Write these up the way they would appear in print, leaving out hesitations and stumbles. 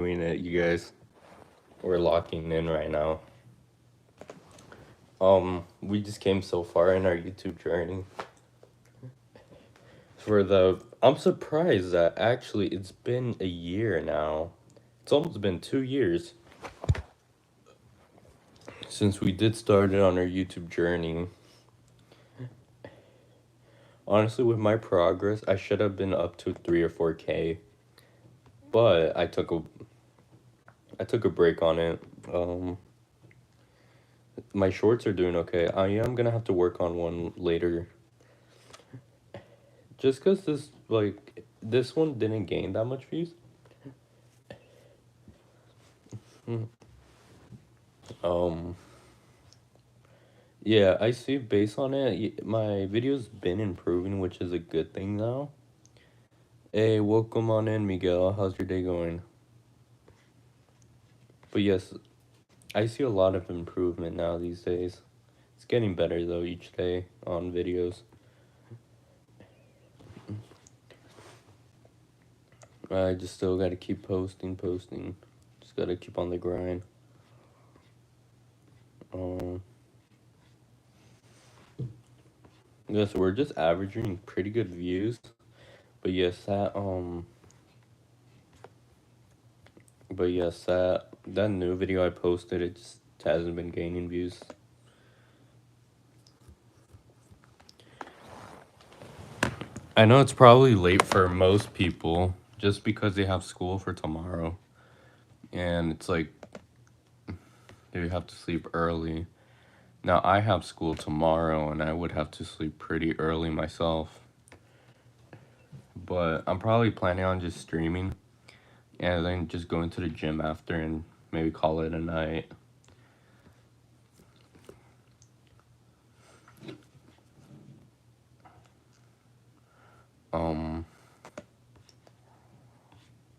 doing it, you guys. We're locking in right now. We just came so far in our YouTube journey. I'm surprised that actually it's been a year now. It's almost been 2 years since we did start it on our YouTube journey. Honestly, with my progress, I should have been up to 3 or 4K, but I took a break on it. My shorts are doing okay. I am gonna have to work on one later. Just cause this one didn't gain that much views. Hmm. Um, yeah, I see. Based on it, my video's been improving, which is a good thing now. Hey, welcome on in, Miguel. How's your day going? But yes, I see a lot of improvement now these days. It's getting better though each day on videos. I just still gotta keep posting. Just gotta keep on the grind. Um, yes, we're just averaging pretty good views. But yes, that new video I posted, it just hasn't been gaining views. I know it's probably late for most people just because they have school for tomorrow. And it's like they have to sleep early. Now I have school tomorrow and I would have to sleep pretty early myself. But I'm probably planning on just streaming and then just going to the gym after and maybe call it a night. Um,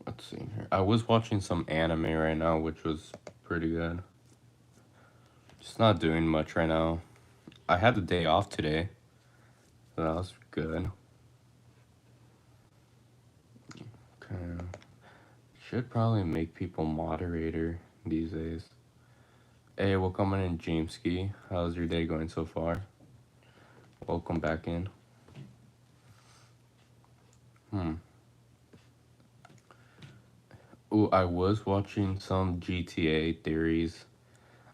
let's see here. I was watching some anime right now, which was pretty good. Just not doing much right now. I had the day off today, so that was good. Okay. Should probably make people moderator these days. Hey, welcome in, Jameski. How's your day going so far? Welcome back in. Ooh, I was watching some GTA theories.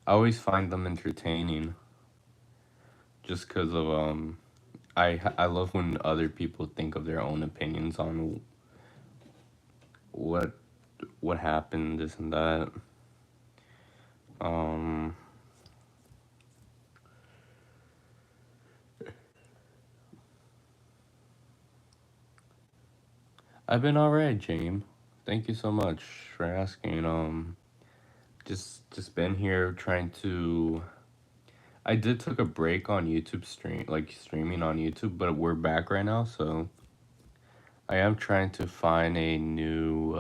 I always find them entertaining. Just cause of I love when other people think of their own opinions on what what happened, this and that. Um, I've been alright, James. Thank you so much for asking. Just been here trying to. I did took a break on YouTube streaming on YouTube, but we're back right now, so I am trying to find a new.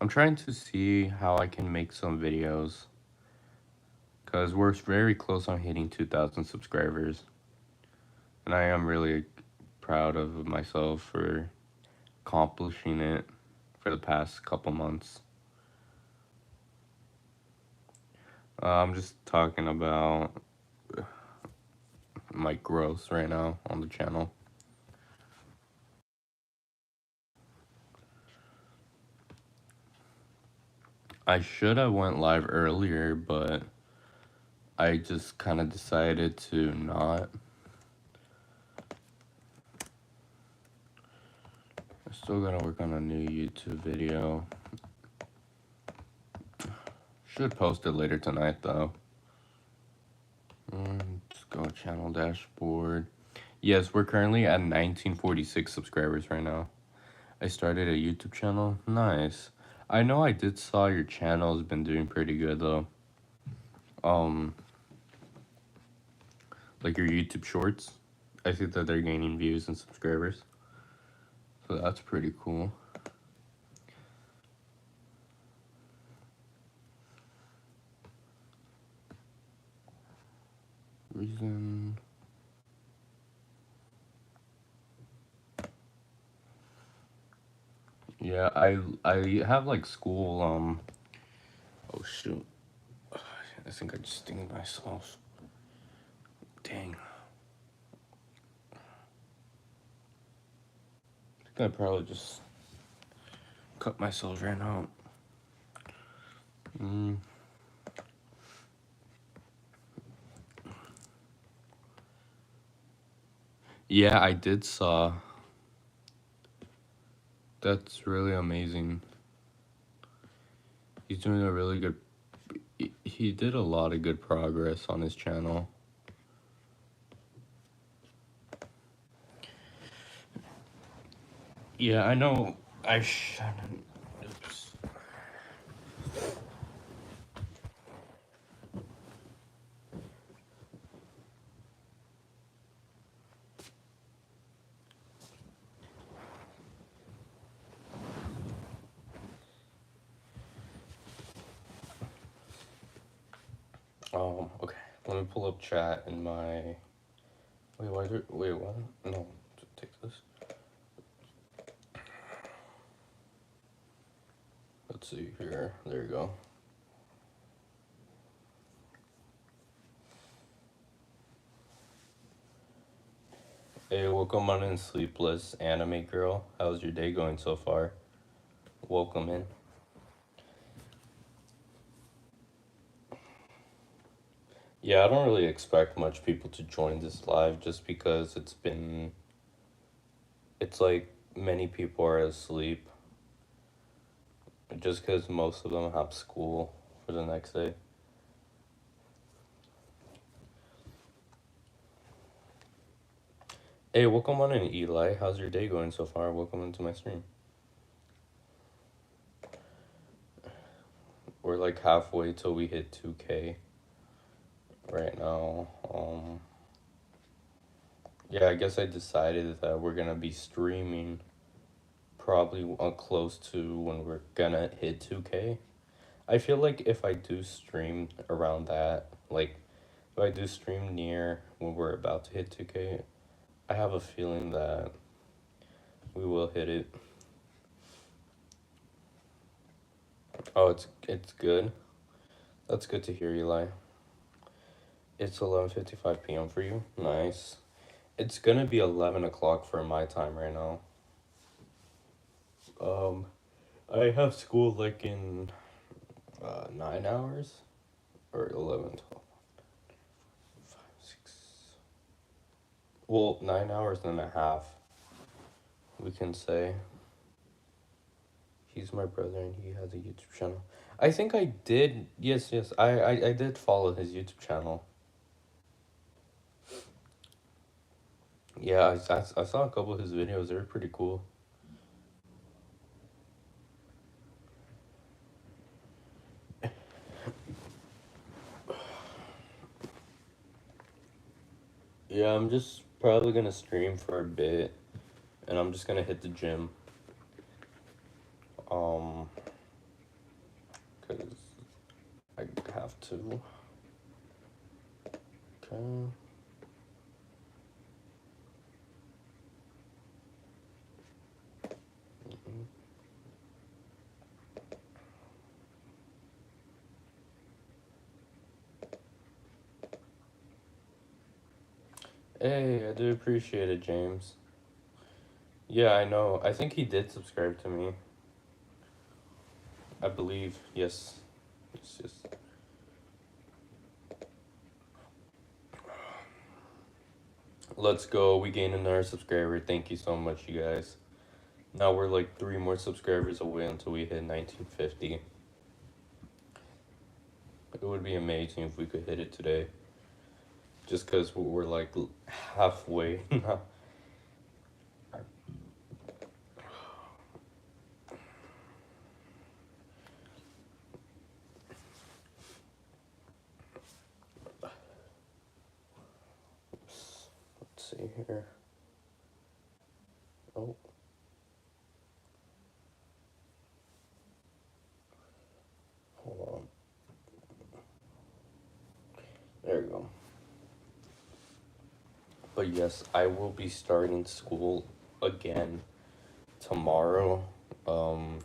I'm trying to see how I can make some videos, cause we're very close on hitting 2,000 subscribers, and I am really proud of myself for accomplishing it for the past couple months. I'm just talking about my growth right now on the channel. I should have went live earlier, but I just kind of decided to not. I still gotta work on a new YouTube video. Should post it later tonight though. Just go channel dashboard. Yes, we're currently at 1946 subscribers right now. I started a YouTube channel. Nice. I know I did saw your channel has been doing pretty good though. Um, like your YouTube shorts. I see that they're gaining views and subscribers. So that's pretty cool. Reason. Yeah, Yeah, I have like school. Oh shoot! I think I just stinged myself. Dang. I think I probably just cut myself right now. Mm. Yeah, I did saw. That's really amazing. He's doing a really good. He did a lot of good progress on his channel. Yeah, I know. Oops. Okay. Let me pull up chat in my. Wait, why is there? Wait, what? No, take this. Let's see here. There you go. Hey, welcome on in, Sleepless Anime Girl. How's your day going so far? Welcome in. Yeah, I don't really expect much people to join this live just because it's like many people are asleep. Just because most of them have school for the next day. Hey, welcome on in, Eli. How's your day going so far? Welcome into my stream. We're like halfway till we hit 2K right now. Yeah, I guess I decided that we're gonna be streaming probably close to when we're gonna hit 2K. I feel like if I do stream around that, like if I do stream near when we're about to hit 2K, I have a feeling that we will hit it. Oh, it's good. That's good to hear, Eli. It's 11:55 p.m. for you. Nice. It's gonna be 11 o'clock for my time right now. Um, I have school like in 9 hours or 11, 12, 5, 6. Well, 9 hours and a half. We can say. He's my brother and he has a YouTube channel. I think I did. Yes, yes. I did follow his YouTube channel. Yeah, I saw a couple of his videos. They were pretty cool. Yeah, I'm just probably gonna stream for a bit, and I'm just gonna hit the gym. Um, cause I have to. Okay. Hey, I do appreciate it, James. Yeah, I know. I think he did subscribe to me. I believe. Yes. Yes, yes. Let's go. We gained another subscriber. Thank you so much, you guys. Now we're like 3 more subscribers away until we hit 1950. It would be amazing if we could hit it today. Just because we're like halfway now. Let's see here. Oh. Hold on. There we go. But yes, I will be starting school again tomorrow. Um,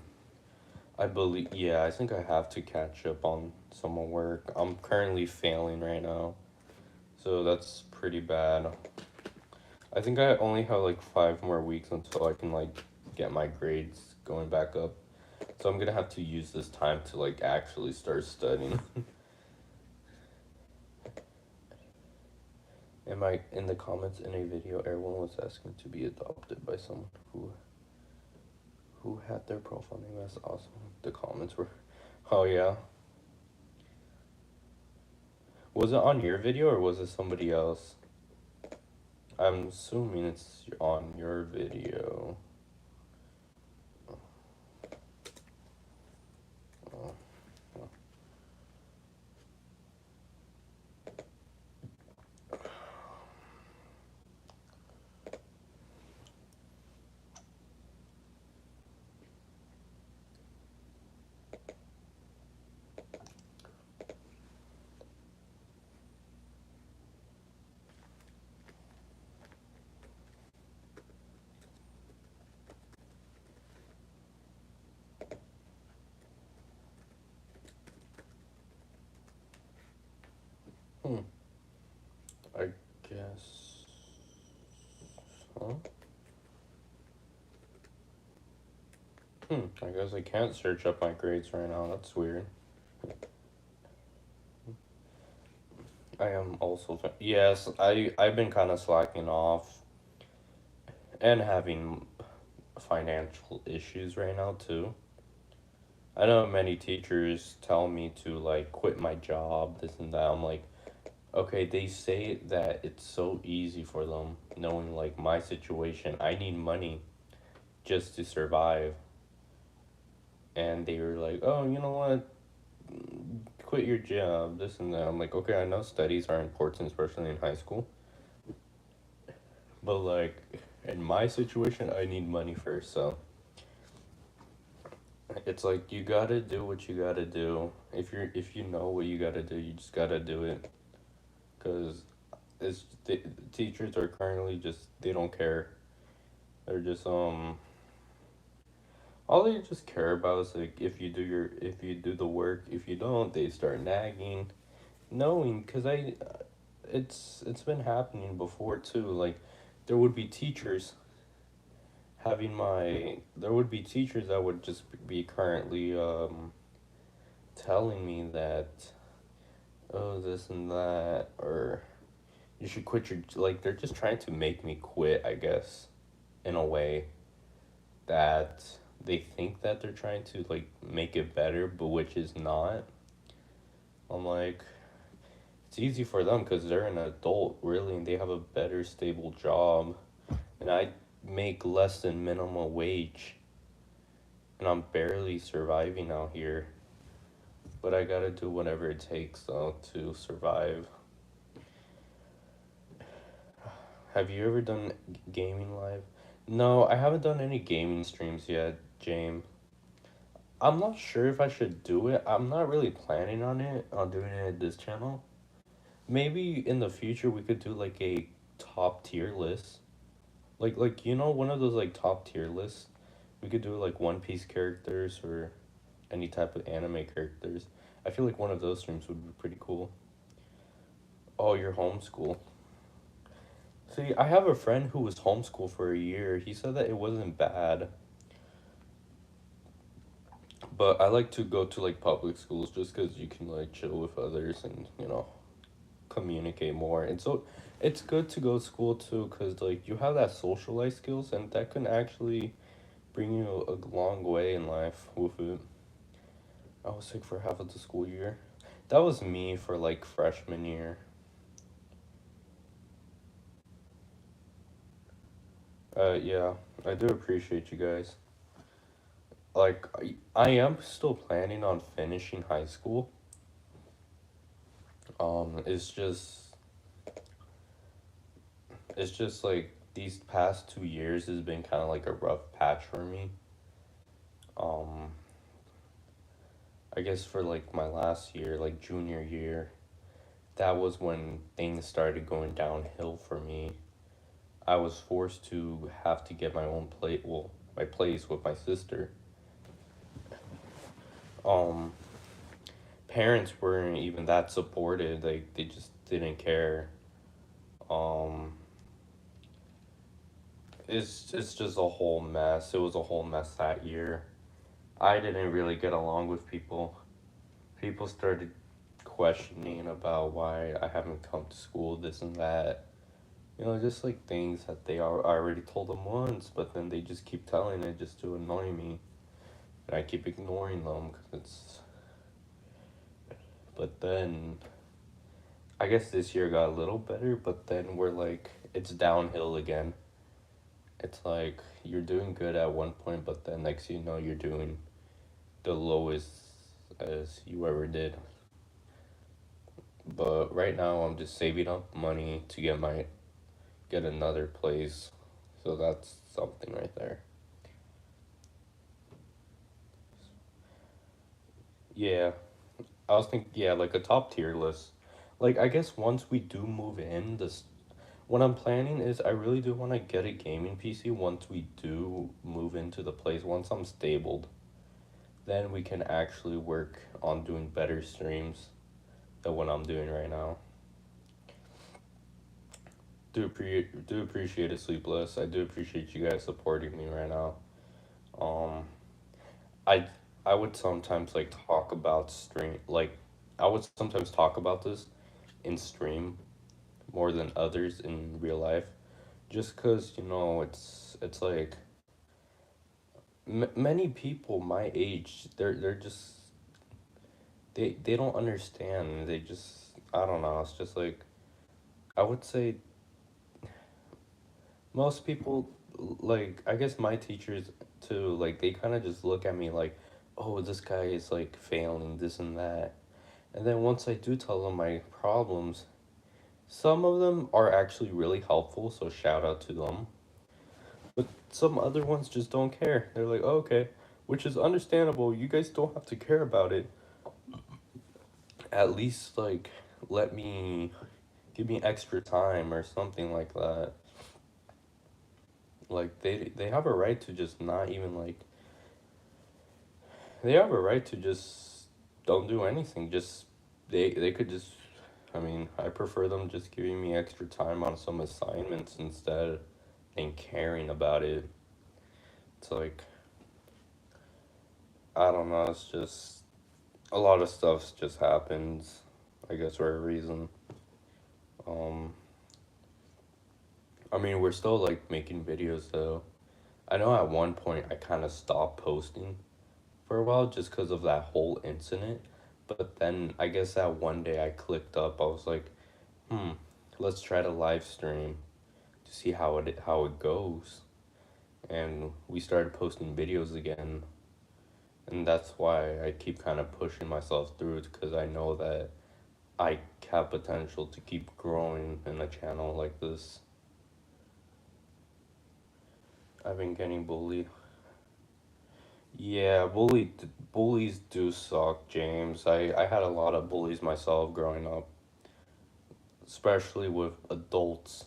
I believe, yeah, I think I have to catch up on some more work. I'm currently failing right now, so that's pretty bad. I think I only have like 5 more weeks until I can like get my grades going back up. So I'm gonna have to use this time to like actually start studying. Am I in the comments in a video? Everyone was asking to be adopted by someone who had their profile name as awesome. The comments were, oh yeah. Was it on your video or was it somebody else? I'm assuming it's on your video. Oh, hmm. I guess. Huh? I guess I can't search up my grades right now. That's weird. I am also. Yes, I've been kind of slacking off and having financial issues right now too. I know many teachers tell me to like quit my job, this and that. I'm like, okay, they say that it's so easy for them, knowing like my situation. I need money just to survive. And they were like, oh, you know what? Quit your job, this and that. I'm like, okay, I know studies are important, especially in high school. But like, in my situation, I need money first. So it's like you gotta do what you gotta do. If you know what you gotta do, you just gotta do it. Cause the teachers are currently just they don't care. They're just all they just care about is like if you do the work. If you don't, they start nagging. Knowing, cause it's been happening before too. Like there would be teachers there would be teachers that would just be currently telling me that oh this and that or you should quit your like they're just trying to make me quit, I guess, in a way that they think that they're trying to like make it better, but which is not. I'm like, it's easy for them because they're an adult, really, and they have a better, stable job. And I make less than minimum wage, and I'm barely surviving out here. But I gotta do whatever it takes, though, to survive. Have you ever done gaming live? No, I haven't done any gaming streams yet, James. I'm not sure if I should do it. I'm not really planning on doing it at this channel. Maybe in the future we could do like a top tier list. Like you know one of those like top tier lists. We could do like One Piece characters or any type of anime characters. I feel like one of those streams would be pretty cool. Oh, you're homeschool. See, I have a friend who was homeschooled for a year. He said that it wasn't bad. But I like to go to like public schools just because you can like chill with others and, communicate more. And so it's good to go to school too because like you have that social life skills and that can actually bring you a long way in life with it. I was sick for half of the school year. That was me for like freshman year. Yeah, I do appreciate you guys. Like, I am still planning on finishing high school. It's just like these past 2 years has been kind of like a rough patch for me. Um, I guess for like my last year, like junior year, that was when things started going downhill for me. I was forced to have to get my own plate, well, my place with my sister. um parents weren't even that supported. Like they just didn't care. Um it's just a whole mess. It was a whole mess that year. I didn't really get along with people. People started questioning about why I haven't come to school, this and that. You know, just like things that I already told them once, but then they just keep telling it just to annoy me. And I keep ignoring them because it's. But then, I guess this year got a little better, but then we're like, it's downhill again. It's like you're doing good at one point, but then next you know you're doing the lowest as you ever did. But right now I'm just saving up money to get another place. So that's something right there. Yeah, I was thinking, yeah, like a top tier list. Like, I guess once we do move in, what I'm planning is I really do want to get a gaming PC once we do move into the place. Once I'm stabled, then we can actually work on doing better streams than what I'm doing right now. Do appreciate it, Sleepless. I do appreciate you guys supporting me right now. Um, I I would sometimes like talk about stream like I would sometimes talk about this in stream more than others in real life, just because you know it's like many people my age they're just they don't understand. They just I don't know. It's just like I would say most people like I guess my teachers too like they kind of just look at me like, oh, this guy is like failing this and that. And then once I do tell them my problems, some of them are actually really helpful, so shout out to them. But some other ones just don't care. They're like, oh, okay, which is understandable. You guys don't have to care about it. At least like let me give me extra time or something like that. Like they have a right to just not even like they have a right to just don't do anything. Just they could just I mean, I prefer them just giving me extra time on some assignments instead and caring about it. It's like I don't know, it's just a lot of stuff just happens, I guess for a reason. Um I mean, we're still like making videos though. I know at one point I kind of stopped posting for a while just because of that whole incident. But then I guess that one day I clicked up, I was like, hmm, let's try to live stream to see how it goes. And we started posting videos again, and that's why I keep kind of pushing myself through it because I know that I have potential to keep growing in a channel like this. I've been getting bullied. Yeah, bullies do suck, James. I had a lot of bullies myself growing up, especially with adults.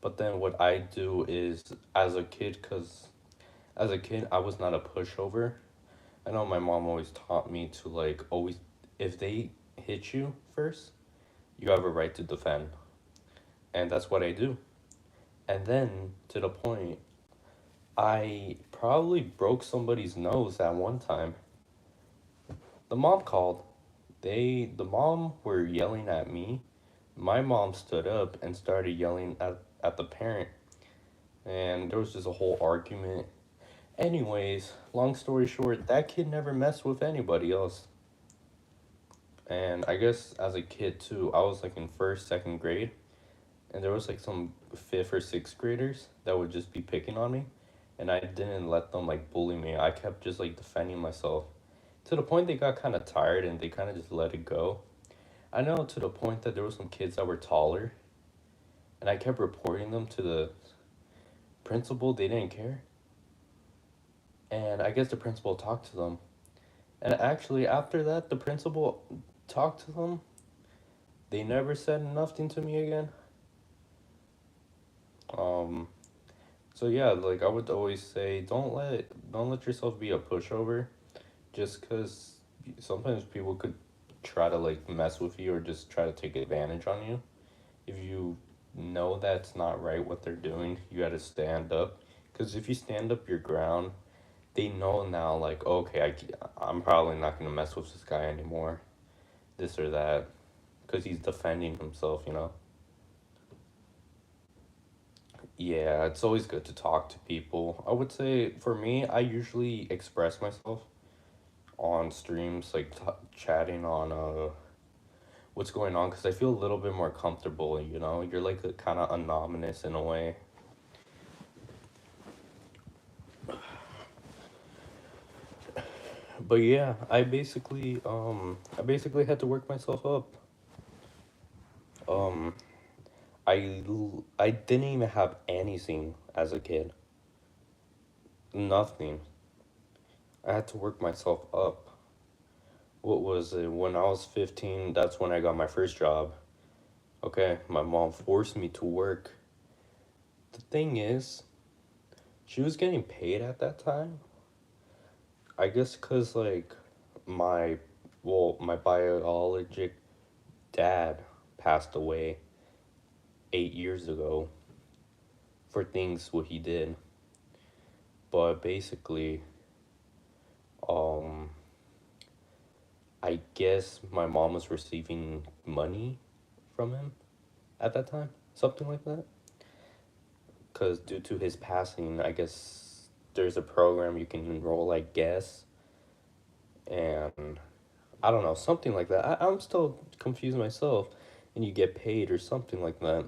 But then what I do is, as a kid, because as a kid, I was not a pushover. I know my mom always taught me to, like, always, if they hit you first, you have a right to defend. And that's what I do. And then, to the point, I probably broke somebody's nose at one time. The mom called. The mom were yelling at me. My mom stood up and started yelling at the parent. And there was just a whole argument. Anyways, long story short, that kid never messed with anybody else. And I guess as a kid too, I was like in first, second grade, and there was like some fifth or sixth graders that would just be picking on me, and I didn't let them like bully me. I kept just like defending myself to the point they got kind of tired and they kind of just let it go. I know to the point that there were some kids that were taller, and I kept reporting them to the principal. They didn't care, and I guess the principal talked to them. And actually, after that, the principal talked to them. They never said nothing to me again. Um, so yeah, like I would always say, don't let yourself be a pushover. just because sometimes people could try to like mess with you or just try to take advantage on you. If you know that's not right what they're doing, you got to stand up. Because if you stand up your ground, they know now, like, okay, I'm probably not going to mess with this guy anymore, this or that, because he's defending himself, you know? Yeah, it's always good to talk to people. I would say for me, I usually express myself on streams, like chatting on what's going on, because I feel a little bit more comfortable, you know? You're like kind of anonymous in a way. But yeah, I basically had to work myself up. Um I didn't even have anything as a kid. Nothing. I had to work myself up. What was it? When I was 15, that's when I got my first job. Okay, my mom forced me to work. The thing is, she was getting paid at that time. I guess cuz like my my biologic dad passed away 8 years ago for things what he did. But basically, um I guess my mom was receiving money from him at that time, something like that. Because due to his passing, I guess there's a program you can enroll, I guess, and I don't know, something like that. I'm still confused myself, and you get paid or something like that.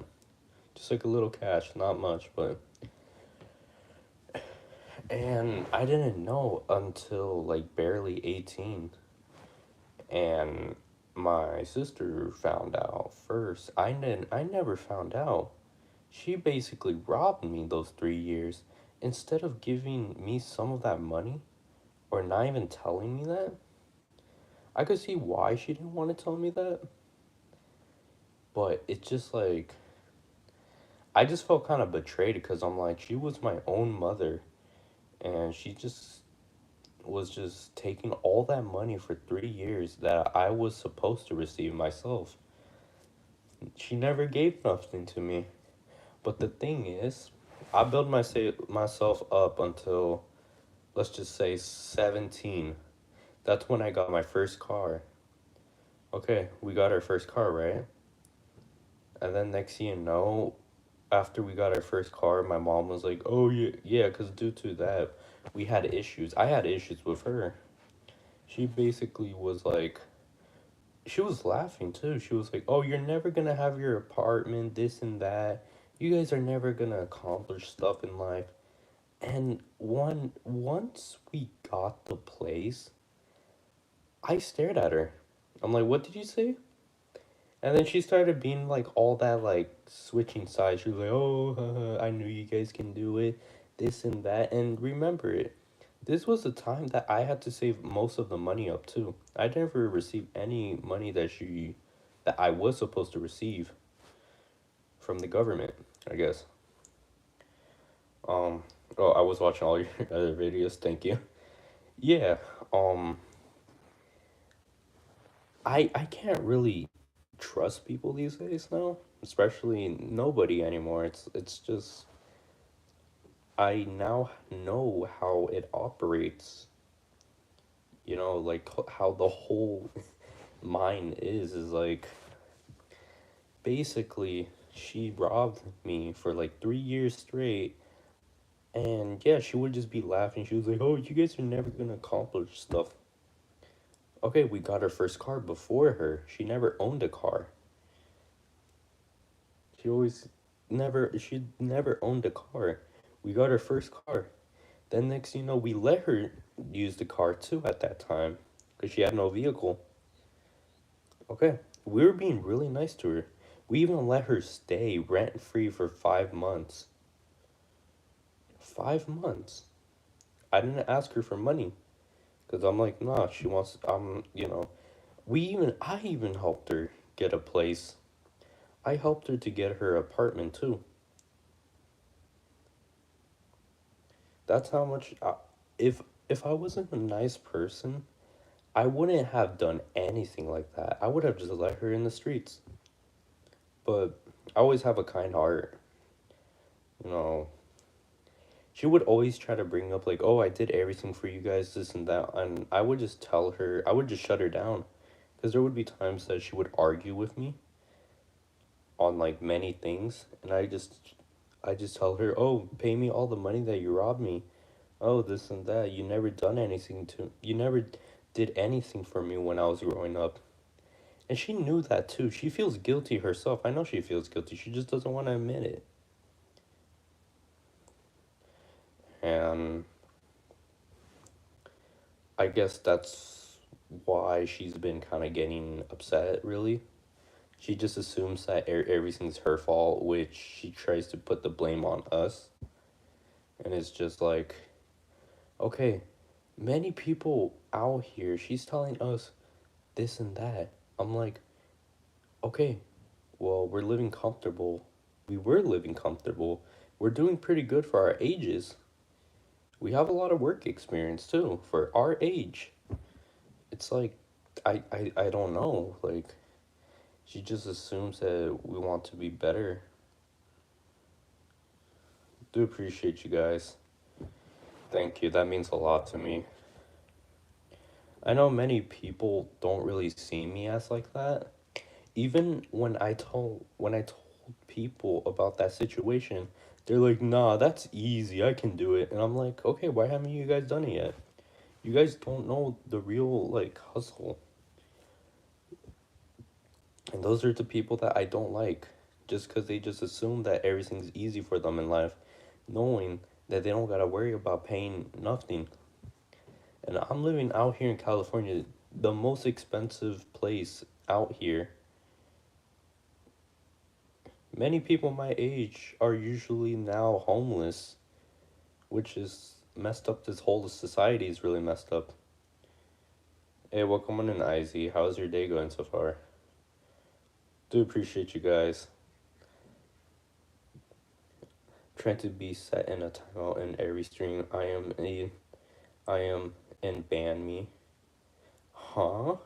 Just like a little cash, not much, but. And I didn't know until like barely 18. And my sister found out first. I never found out. She basically robbed me those 3 years. Instead of giving me some of that money, or not even telling me that, I could see why she didn't want to tell me that. But it's just like, I just felt kind of betrayed because I'm like, she was my own mother. And she was just taking all that money for 3 years that I was supposed to receive myself. She never gave nothing to me. But the thing is, I built myself up until, let's just say, 17. That's when I got my first car. Okay, we got our first car, right? And then next thing you know, after we got our first car, my mom was like, "Oh yeah, yeah," because due to that, we had issues. I had issues with her. She basically was like, she was laughing too. She was like, "Oh, you're never gonna have your apartment, this and that. You guys are never gonna accomplish stuff in life." And once we got the place, I stared at her. I'm like, "What did you say?" And then she started being like all that, like switching sides. She was like, "Oh, I knew you guys can do it, this and that." And remember it. This was the time that I had to save most of the money up too. I never received any money that I was supposed to receive from the government, I guess. Um, oh, I was watching all your other videos. Thank you. Yeah. Um, I can't really trust people these days now, especially nobody anymore. It's just I now know how it operates. You know, like how the whole mine is like basically she robbed me for like 3 years straight. And yeah, she would just be laughing. She was like, "Oh, you guys are never gonna accomplish stuff." Okay, we got our first car before her. She never owned a car. She always she never owned a car. We got her first car. Then next you know, we let her use the car too at that time because she had no vehicle. Okay, we were being really nice to her. We even let her stay rent free for 5 months. 5 months. I didn't ask her for money because I'm like, nah, she wants. I even helped her get a place. I helped her to get her apartment too. That's how much. If I wasn't a nice person, I wouldn't have done anything like that. I would have just let her in the streets. But I always have a kind heart, you know. She would always try to bring up like, "Oh, I did everything for you guys, this and that," and I would just tell her, I would just shut her down, because there would be times that she would argue with me on like many things, and I just tell her, "Oh, pay me all the money that you robbed me. Oh, this and that. You never did anything for me when I was growing up." And she knew that too. She feels guilty herself. I know she feels guilty. She just doesn't want to admit it. And I guess that's why she's been kind of getting upset, really. She just assumes that everything's her fault, which she tries to put the blame on us. And it's just like, okay, many people out here, she's telling us this and that. I'm like, okay, well, we're living comfortable. We were living comfortable. We're doing pretty good for our ages. We have a lot of work experience too for our age. It's like, I don't know. Like, she just assumes that we want to be better. Do appreciate you guys. Thank you. That means a lot to me. I know many people don't really see me as like that. Even when I told people about that situation, they're like, "Nah, that's easy. I can do it." And I'm like, "Okay, why haven't you guys done it yet? You guys don't know the real like hustle." And those are the people that I don't like, just because they just assume that everything's easy for them in life, knowing that they don't gotta worry about paying nothing. And I'm living out here in California, the most expensive place out here. Many people my age are usually now homeless, which is messed up. This whole society is really messed up. Hey, welcome on in, Izzy. How's your day going so far? Do appreciate you guys. Trying to be set in a timeout in every stream. I am and ban me. Huh?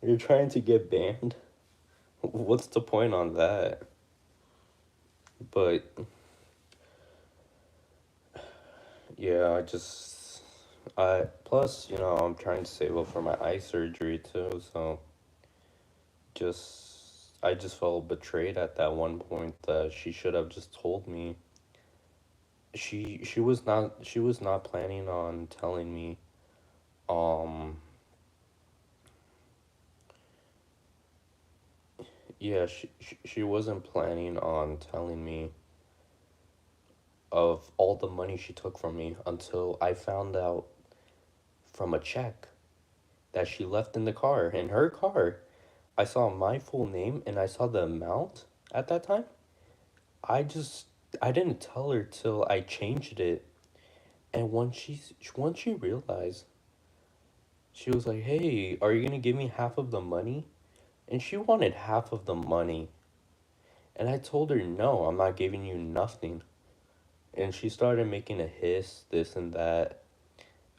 You're trying to get banned? What's the point on that? But yeah, I plus, I'm trying to save up for my eye surgery too, so I just felt betrayed at that one point that she should have just told me. She was not planning on telling me. Um yeah, she wasn't planning on telling me of all the money she took from me until I found out from a check that she left in the car. In her car, I saw my full name and I saw the amount at that time. I just I didn't tell her till I changed it. And once she realized, she was like, "Hey, are you gonna give me half of the money?" And she wanted half of the money. And I told her, "No, I'm not giving you nothing." And she started making a hiss, this and that.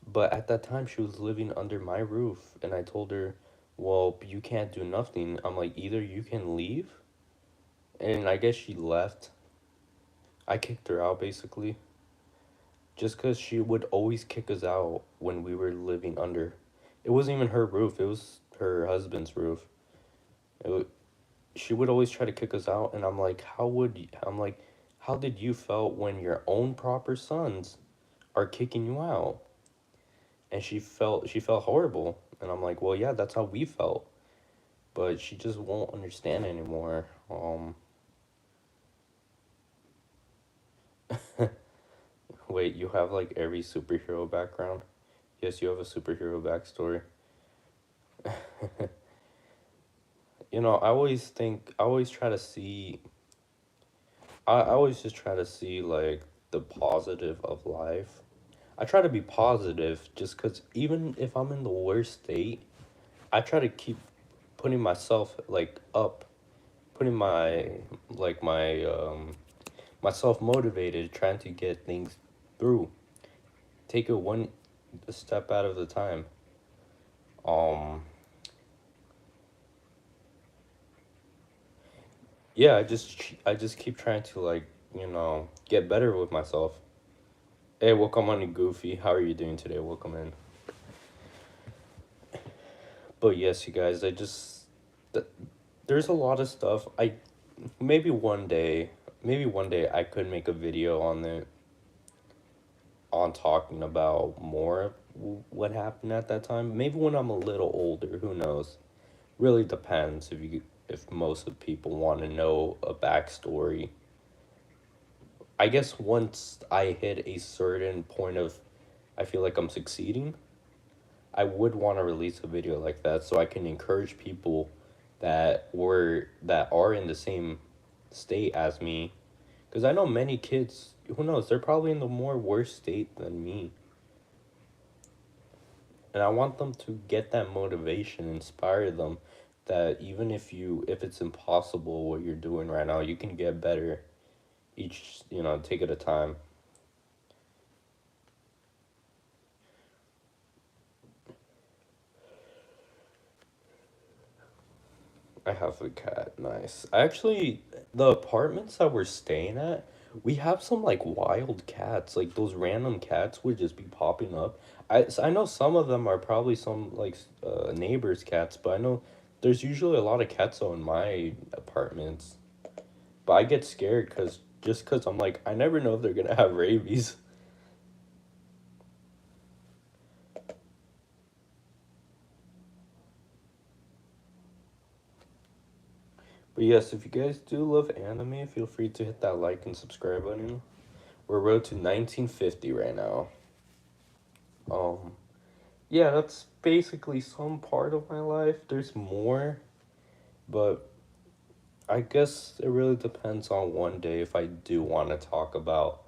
But at that time, she was living under my roof, and I told her, "Well, you can't do nothing." I'm like, "Either you can leave," and I guess she left. I kicked her out basically, just because she would always kick us out when we were living under. It wasn't even her roof; it was her husband's roof. It, she would always try to kick us out, and I'm like, how did you felt when your own proper sons are kicking you out? And she felt horrible, and I'm like, well, yeah, that's how we felt. But she just won't understand anymore. Wait, you have like every superhero background? Yes, you have a superhero backstory. I always try to see, I always just try to see like the positive of life. I try to be positive just because even if I'm in the worst state, I try to keep putting myself like up, putting my myself motivated, trying to get things through. Take it one step out of the time. Um, yeah, I just keep trying to like, get better with myself. Hey, welcome on Goofy. How are you doing today? Welcome in. But yes, you guys, th- there's a lot of stuff. Maybe one day, maybe one day I could make a video on it, on talking about more of what happened at that time. Maybe when I'm a little older, who knows? Really depends if most of people want to know a backstory. I guess once I hit a certain point of I feel like I'm succeeding, I would want to release a video like that so I can encourage people that are in the same state as me, because I know many kids, who knows, they're probably in the more worse state than me. And I want them to get that motivation, inspire them that even if it's impossible what you're doing right now, you can get better each, take it a time. I have a cat. Nice. Actually, the apartments that we're staying at, we have some like wild cats. Like those random cats would just be popping up. I know some of them are probably some like neighbors' cats, but I know there's usually a lot of cats though in my apartments. But I get scared because I'm like I never know if they're gonna have rabies. But yes, if you guys do love anime, feel free to hit that like and subscribe button. We're road to 1950 right now. Um, yeah, that's basically some part of my life. There's more, but I guess it really depends on one day if I do want to talk about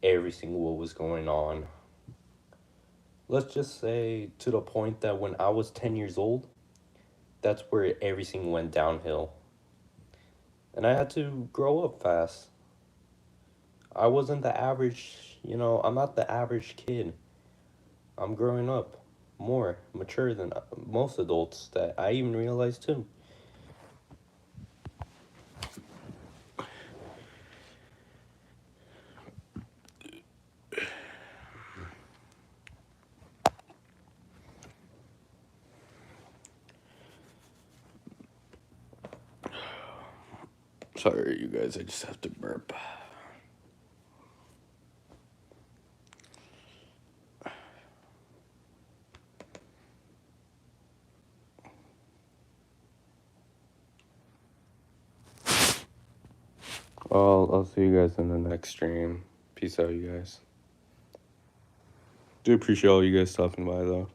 everything what was going on. Let's just say to the point that when I was 10 years old, that's where everything went downhill. And I had to grow up fast. I wasn't the average, I'm not the average kid. I'm growing up more mature than most adults that I even realized too. Sorry, you guys, I just have to burp. Well, I'll see you guys in the next stream. Peace out, you guys. Do appreciate all you guys stopping by, though.